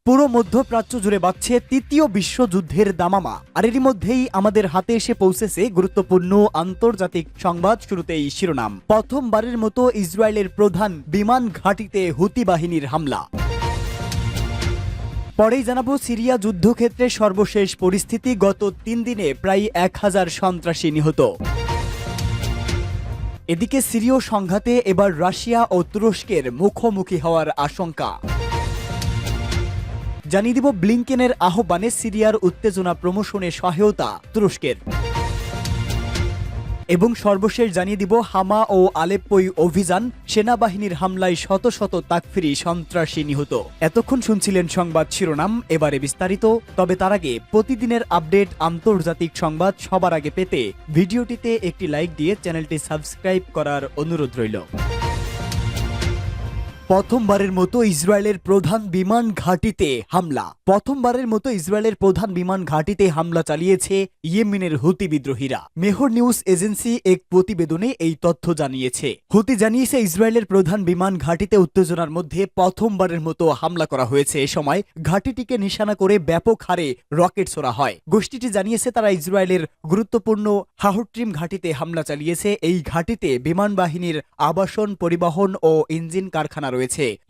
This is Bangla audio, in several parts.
পুরো মধ্যপ্রাচ্য জুড়ে বাজছে তৃতীয় বিশ্বযুদ্ধের দামামা। আর এরই মধ্যেই আমাদের হাতে এসে পৌঁছেছে গুরুত্বপূর্ণ আন্তর্জাতিক সংবাদ। শুরুতেই শিরোনাম। প্রথমবারের মতো ইসরায়েলের প্রধান বিমান ঘাঁটিতে হুতি বাহিনীর হামলা। পরেই জানাবো সিরিয়া যুদ্ধক্ষেত্রে সর্বশেষ পরিস্থিতি। গত 3 দিনে প্রায় 1000 সন্ত্রাসী নিহত। এদিকে সিরীয় সংঘাতে এবার রাশিয়া ও তুরস্কের মুখোমুখি হওয়ার আশঙ্কা। জানিয়ে দিব ব্লিংকেনের আহ্বানে সিরিয়ার উত্তেজনা প্রশমনে সহায়তা তুরস্কের। এবং সর্বশেষ জানিয়ে দিব হামা ও আলেপ্পোয় অভিযান, সেনাবাহিনীর হামলায় শত শত তাকফিরি সন্ত্রাসী নিহত। এতক্ষণ শুনছিলেন সংবাদ শিরোনাম, এবারে বিস্তারিত। তবে তার আগে প্রতিদিনের আপডেট আন্তর্জাতিক সংবাদ সবার আগে পেতে ভিডিওটিতে একটি লাইক দিয়ে চ্যানেলটি সাবস্ক্রাইব করার অনুরোধ রইল। প্রথমবারের মতো ইসরায়েলের প্রধান বিমান ঘাঁটিতে হামলা। প্রথমবারের মতো ইসরায়েলের প্রধান বিমান ঘাঁটিতে হামলা চালিয়েছে ইয়েমেনের হুতি বিদ্রোহীরা। মেহর নিউজ এজেন্সি এক প্রতিবেদনে এই তথ্য জানিয়েছে। হুতি জানিয়েছে ইসরায়েলের প্রধান বিমান ঘাঁটিতে উত্তেজনার মধ্যে প্রথমবারের মতো হামলা করা হয়েছে। এ সময় ঘাঁটিটিকে নিশানা করে ব্যাপক হারে রকেট ছোড়া হয়। গোষ্ঠীটি জানিয়েছে তারা ইসরায়েলের গুরুত্বপূর্ণ হাহট্রিম ঘাঁটিতে হামলা চালিয়েছে। এই ঘাঁটিতে বিমান বাহিনীর আবাসন, পরিবহন ও ইঞ্জিন কারখানা রয়েছে।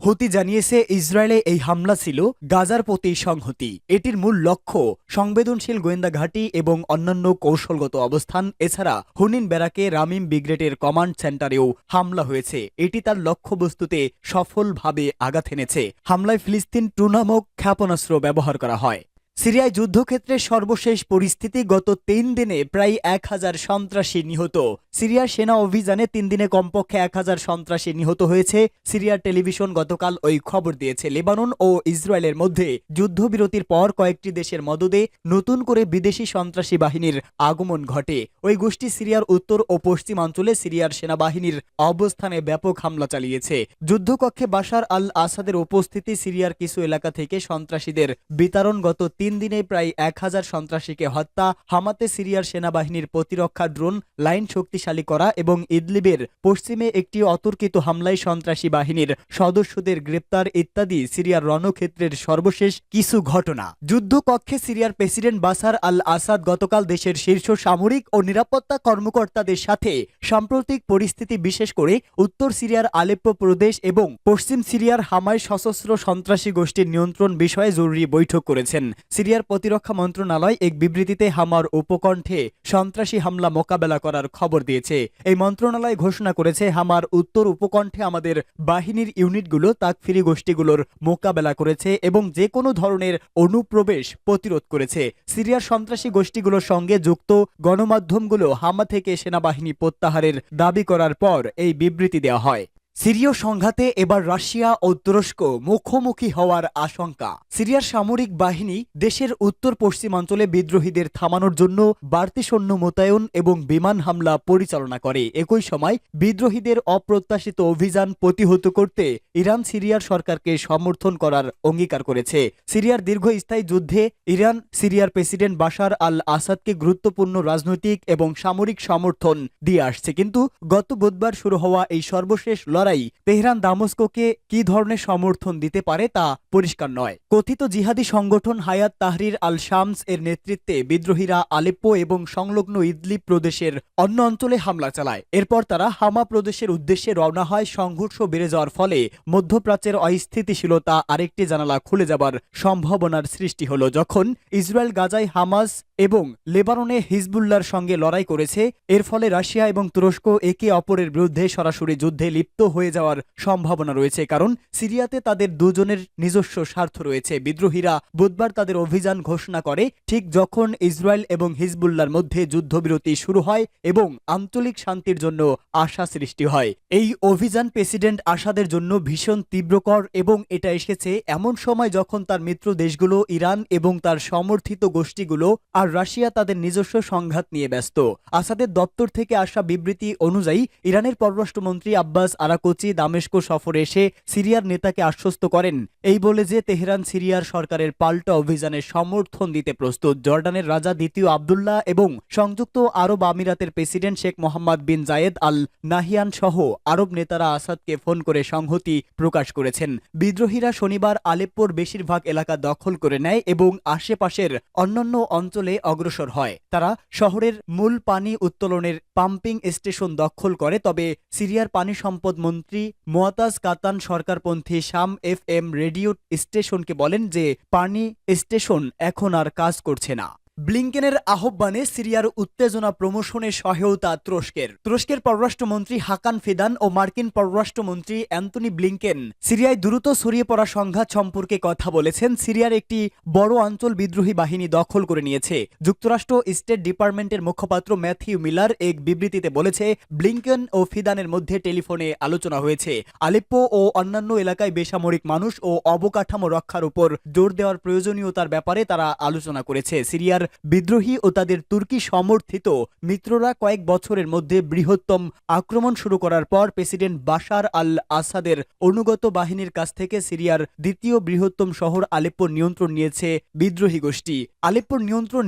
হুতি জানিয়েছে ইসরায়েলে এই হামলা ছিল গাজার প্রতি সংহতি। এটির মূল লক্ষ্য সংবেদনশীল গোয়েন্দা ঘাঁটি এবং অন্যান্য কৌশলগত অবস্থান। এছাড়া হুনিন ব্যারাকে রামিম ব্রিগেডের কমান্ড সেন্টারেও হামলা হয়েছে। এটি তার লক্ষ্যবস্তুতে সফলভাবে আঘাত এনেছে। হামলায় ফিলিস্তিন 2 নামক ক্ষেপণাস্ত্র ব্যবহার করা হয়। সিরিয়ায় যুদ্ধক্ষেত্রে সর্বশেষ পরিস্থিতি। গত 3 দিনে প্রায় 1000 সন্ত্রাসী নিহত। সিরিয়ার সেনা অভিযানে 3 দিনে কমপক্ষে 1000 সন্ত্রাসী নিহত হয়েছে। সিরিয়ার টেলিভিশন গতকাল ওই খবর দিয়েছে। লেবানন ও ইসরায়েলের মধ্যে যুদ্ধবিরতির পর কয়েকটি দেশের মদদে নতুন করে বিদেশি সন্ত্রাসী বাহিনীর আগমন ঘটে। ওই গোষ্ঠী সিরিয়ার উত্তর ও পশ্চিমাঞ্চলে সিরিয়ার সেনাবাহিনীর অবস্থানে ব্যাপক হামলা চালিয়েছে। যুদ্ধকক্ষে বাশার আল আসাদের উপস্থিতি, সিরিয়ার কিছু এলাকা থেকে সন্ত্রাসীদের বিতরণ। গত 3 দিনে প্রায় 1000 সন্ত্রাসীকে হত্যা। হামাতে সিরিয়ার সেনাবাহিনীর প্রতিরক্ষা ড্রোন লাইন শক্তিশালী করা এবং ইদলিবের পশ্চিমে একটি অতর্কিত হামলায় সন্ত্রাসী বাহিনীর সদস্যদের গ্রেপ্তার ইত্যাদি সিরিয়ার রণক্ষেত্রের সর্বশেষ কিছু ঘটনা। যুদ্ধকক্ষে সিরিয়ার প্রেসিডেন্ট বাশার আল আসাদ গতকাল দেশের শীর্ষ সামরিক ও নিরাপত্তা কর্মকর্তাদের সাথে সাম্প্রতিক পরিস্থিতি, বিশেষ করে উত্তর সিরিয়ার আলেপ্পো প্রদেশ এবং পশ্চিম সিরিয়ার হামায় সশস্ত্র সন্ত্রাসী গোষ্ঠীর নিয়ন্ত্রণ বিষয়ে জরুরি বৈঠক করেছেন। সিরিয়ার প্রতিরক্ষা মন্ত্রণালয় এক বিবৃতিতে হামার উপকণ্ঠে সন্ত্রাসী হামলা মোকাবেলা করার খবর দিয়েছে। এই মন্ত্রণালয় ঘোষণা করেছে, হামার উত্তর উপকণ্ঠে আমাদের বাহিনীর ইউনিটগুলো তাকফিরি গোষ্ঠীগুলোর মোকাবেলা করেছে এবং যে কোনো ধরনের অনুপ্রবেশ প্রতিরোধ করেছে। সিরিয়ার সন্ত্রাসী গোষ্ঠীগুলোর সঙ্গে যুক্ত গণমাধ্যমগুলো হামা থেকে সেনাবাহিনী প্রত্যাহারের দাবি করার পর এই বিবৃতি দেওয়া হয়। সিরীয় সংঘাতে এবার রাশিয়া ও তুরস্ক মুখোমুখি হওয়ার আশঙ্কা। সিরিয়ার সামরিক বাহিনী দেশের উত্তর পশ্চিমাঞ্চলে বিদ্রোহীদের থামানোর জন্য বাড়তি সৈন্য মোতায়েন এবং বিমান হামলা পরিচালনা করে। একই সময় বিদ্রোহীদের অপ্রত্যাশিত অভিযান প্রতিহত করতে ইরান সিরিয়ার সরকারকে সমর্থন করার অঙ্গীকার করেছে। সিরিয়ার দীর্ঘস্থায়ী যুদ্ধে ইরান সিরিয়ার প্রেসিডেন্ট বাশার আল আসাদকে গুরুত্বপূর্ণ রাজনৈতিক এবং সামরিক সমর্থন দিয়ে আসছে। কিন্তু গত বুধবার শুরু হওয়া এই সর্বশেষ তেহরান দামেস্কোকে কি ধরনের সমর্থন দিতে পারে তা পরিষ্কার নয়। কথিত জিহাদি সংগঠন হায়াত তাহরির আল শামস এর নেতৃত্বে বিদ্রোহীরা আলেপ্পো এবং সংলগ্ন ইদলিব প্রদেশের অন্য অঞ্চলে হামলা চালায়। এরপর তারা হামা প্রদেশের উদ্দেশ্যে রওনা হয়। সংঘর্ষ বেড়ে যাওয়ার ফলে মধ্যপ্রাচ্যের অস্থিতিশীলতা আরেকটি জানালা খুলে যাবার সম্ভাবনার সৃষ্টি হলো, যখন ইসরায়েল গাজায় হামাস এবং লেবাননে হিজবুল্লাহর সঙ্গে লড়াই করেছে। এর ফলে রাশিয়া এবং তুরস্ক একে অপরের বিরুদ্ধে সরাসরি যুদ্ধে লিপ্ত হয়ে যাওয়ার সম্ভাবনা রয়েছে, কারণ সিরিয়াতে তাদের দুজনের নিজস্ব স্বার্থ রয়েছে। বিদ্রোহীরা বুধবার তাদের অভিযান ঘোষণা করে ঠিক যখন ইসরায়েল এবং হিজবুল্লাহর মধ্যে যুদ্ধবিরতি শুরু হয় এবং আঞ্চলিক শান্তির জন্য আশা সৃষ্টি হয়। এই অভিযান প্রেসিডেন্ট আসাদের জন্য ভীষণ তীব্রকর এবং এটা এসেছে এমন সময় যখন তার মিত্র দেশগুলো ইরান এবং তার সমর্থিত গোষ্ঠীগুলো আর রাশিয়া তাদের নিজস্ব সংঘাত নিয়ে ব্যস্ত। আসাদের দপ্তর থেকে আসা বিবৃতি অনুযায়ী ইরানের পররাষ্ট্রমন্ত্রী আব্বাস আরাক সাকোচি দামেস্ক সফরে এসে সিরিয়ার নেতাকে আশ্বস্ত করেন এই বলে যে তেহরান সিরিয়ার সরকারের পাল্টা অভিযানে সমর্থন দিতে প্রস্তুত। জর্ডানের রাজা দ্বিতীয় আবদুল্লাহ এবং সংযুক্ত আরব আমিরাতের প্রেসিডেন্ট শেখ মোহাম্মদ বিন জায়েদ আল নাহিয়ান সহ আরব নেতারা আসাদকে ফোন করে সংহতি প্রকাশ করেছেন। বিদ্রোহীরা শনিবার আলেপ্পোর বেশিরভাগ এলাকা দখল করে নেয় এবং আশেপাশের অন্যান্য অঞ্চলে অগ্রসর হয়। তারা শহরের মূল পানি উত্তোলনের পাম্পিং স্টেশন দখল করে। তবে সিরিয়ার পানি সম্পদ মন্ত্রী মোয়াতাজ কাতান সরকারপন্থী শাম FM রেডিও স্টেশনকে বলেন যে পানি স্টেশন এখন আর কাজ করছে না। ব্লিংকেনের আহ্বানে সিরিয়ার উত্তেজনা প্রমোশনে সহায়তা তুরস্কের পররাষ্ট্রমন্ত্রী হাকান ফিদান ও মার্কিন পররাষ্ট্রমন্ত্রী অ্যান্টনি ব্লিংকেন সিরিয়ায় দ্রুত ছড়িয়ে পড়া সংঘাত সম্পর্কে কথা বলেছেন। সিরিয়ার একটি বড় অঞ্চল বিদ্রোহী বাহিনী দখল করে নিয়েছে। যুক্তরাষ্ট্র স্টেট ডিপার্টমেন্টের মুখপাত্র ম্যাথিউ মিলার এক বিবৃতিতে বলেছে ব্লিংকেন ও ফিদানের মধ্যে টেলিফোনে আলোচনা হয়েছে। আলেপ্পো ও অন্যান্য এলাকায় বেসামরিক মানুষ ও অবকাঠামো রক্ষার উপর জোর দেওয়ার প্রয়োজনীয়তার ব্যাপারে তারা আলোচনা করেছে। সিরিয়ার বিদ্রোহী ও তাদের তুর্কি সমর্থিত মিত্ররা কয়েক বছরের মধ্যে বৃহত্তম আক্রমণ শুরু করার পর প্রেসিডেন্ট বাশার আল আসাদের অনুগত বাহিনীর কাছ থেকে সিরিয়ার দ্বিতীয় বৃহত্তম শহর আলেপ্পোর নিয়ন্ত্রণ নিয়েছে বিদ্রোহী গোষ্ঠী। আলেপ্পোর নিয়ন্ত্রণ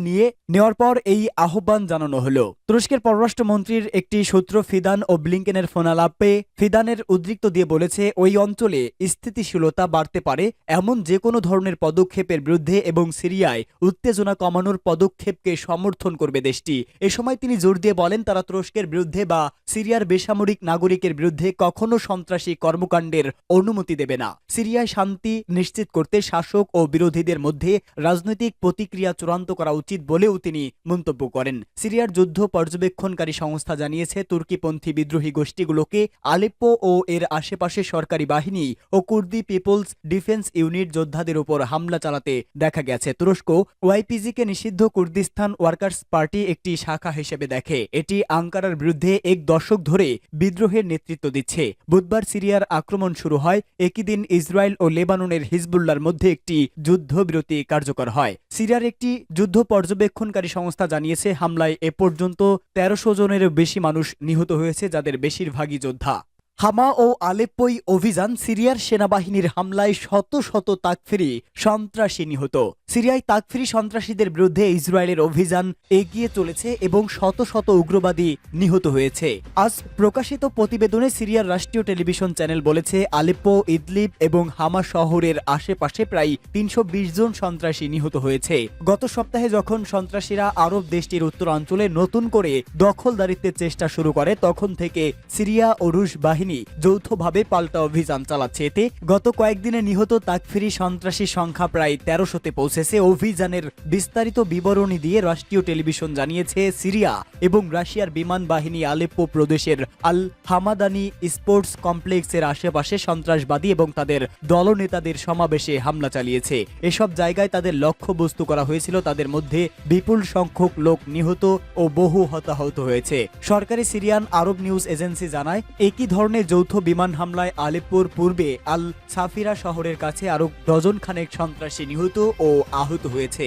নেওয়ার পর এই আহ্বান জানানো হলো। তুরস্কের পররাষ্ট্রমন্ত্রীর একটি সূত্র ফিদান ও ব্লিংকেনের ফোনালাপে ফিদানের উদ্রিক্ত দিয়ে বলেছে ওই অঞ্চলে স্থিতিশীলতা বাড়তে পারে এমন যে কোনো ধরনের পদক্ষেপের বিরুদ্ধে এবং সিরিয়ায় উত্তেজনা কমানোর পদক্ষেপকে সমর্থন করবে দেশটি। এ সময় তিনি জোর দিয়ে বলেন তারা তুরস্কের বিরুদ্ধে বা সিরিয়ার বেসামরিক নাগরিকের বিরুদ্ধে কখনো সন্ত্রাসী কর্মকাণ্ডের অনুমতি দেবে না। সিরিয়ায় শান্তি নিশ্চিত করতে শাসক ও বিরোধীদের মধ্যে রাজনৈতিক প্রতিক্রিয়া চূড়ান্ত করা উচিত বলেও তিনি মন্তব্য করেন। সিরিয়ার যুদ্ধ পর্যবেক্ষণকারী সংস্থা জানিয়েছে তুর্কিপন্থী বিদ্রোহী গোষ্ঠীগুলোকে আলেপ্পো ও এর আশেপাশে সরকারি বাহিনী ও কুর্দি পিপলস ডিফেন্স ইউনিট যোদ্ধাদের উপর হামলা চালাতে দেখা গেছে। তুরস্ক ওয়াইপিজিকে নিষিদ্ধ কুর্দিস্তান ওয়ার্কার্স পার্টি একটি শাখা হিসেবে দেখে। এটি আঙ্কারার বিরুদ্ধে এক দশক ধরে বিদ্রোহের নেতৃত্ব দিচ্ছে। বুধবার সিরিয়ার আক্রমণ শুরু হয়। একই দিন ইসরায়েল ও লেবাননের হিজবুল্লার মধ্যে একটি যুদ্ধবিরতি কার্যকর হয়। সিরিয়ার একটি যুদ্ধ পর্যবেক্ষণকারী সংস্থা জানিয়েছে হামলায় এ পর্যন্ত ১৩০০ জনেরও বেশি মানুষ নিহত হয়েছে, যাদের বেশিরভাগই যোদ্ধা। হামা ও আলেপ্পোই অভিযান সিরিয়ার সেনাবাহিনীর হামলায় শত শত তাকফিরি সন্ত্রাসী নিহত। সিরিয়ায় তাকফিরি সন্ত্রাসীদের বিরুদ্ধে ইসরায়েলের অভিযান এগিয়ে চলেছে এবং শত শত উগ্রবাদী নিহত হয়েছে। আজ প্রকাশিত প্রতিবেদনে সিরিয়ার রাষ্ট্রীয় টেলিভিশন চ্যানেল বলেছে আলেপ্পো, ইদলিব এবং হামা শহরের আশেপাশে প্রায় ৩২০ জন সন্ত্রাসী নিহত হয়েছে। গত সপ্তাহে যখন সন্ত্রাসীরা আরব দেশটির উত্তরাঞ্চলে নতুন করে দখলদারিত্বের চেষ্টা শুরু করে তখন থেকে সিরিয়া ও রুশ বাহিনী যৌথভাবে পাল্টা অভিযান চালাচ্ছে। এতে গত কয়েকদিনে নিহত তাকফিরি সন্ত্রাসী সংখ্যা প্রায় ১৩০০-তে পৌঁছেছে। অভিযানের বিস্তারিত বিবরণী দিয়ে রাষ্ট্রীয় টেলিভিশন জানিয়েছে সিরিয়া এবং রাশিয়ার বিমান বাহিনী আলেপ্পো প্রদেশের আল হামাদানি স্পোর্টস কমপ্লেক্সের আশেপাশে সন্ত্রাসবাদী এবং তাদের দলনেতাদের সমাবেশে হামলা চালিয়েছে। এসব জায়গায় তাদের লক্ষ্যবস্তু করা হয়েছিল। তাদের মধ্যে বিপুল সংখ্যক লোক নিহত ও বহু হতাহত হয়েছে। সরকারি সিরিয়ান আরব নিউজ এজেন্সি জানায় একই ধরনের যৌথ বিমান হামলায় আলেপ্পোর পূর্বে আল সাফিরা শহরের কাছে আরো ডজন খানেক সন্ত্রাসী নিহত ও আহত হয়েছে।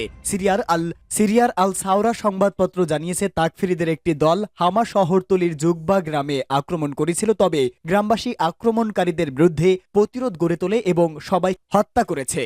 সিরিয়ার আল সাওরা সংবাদপত্র জানিয়েছে তাকফিরিদের একটি দল হামা শহরতলির জুগবা গ্রামে আক্রমণ করেছিল। তবে গ্রামবাসী আক্রমণকারীদের বিরুদ্ধে প্রতিরোধ গড়ে তোলে এবং সবাই হত্যা করেছে।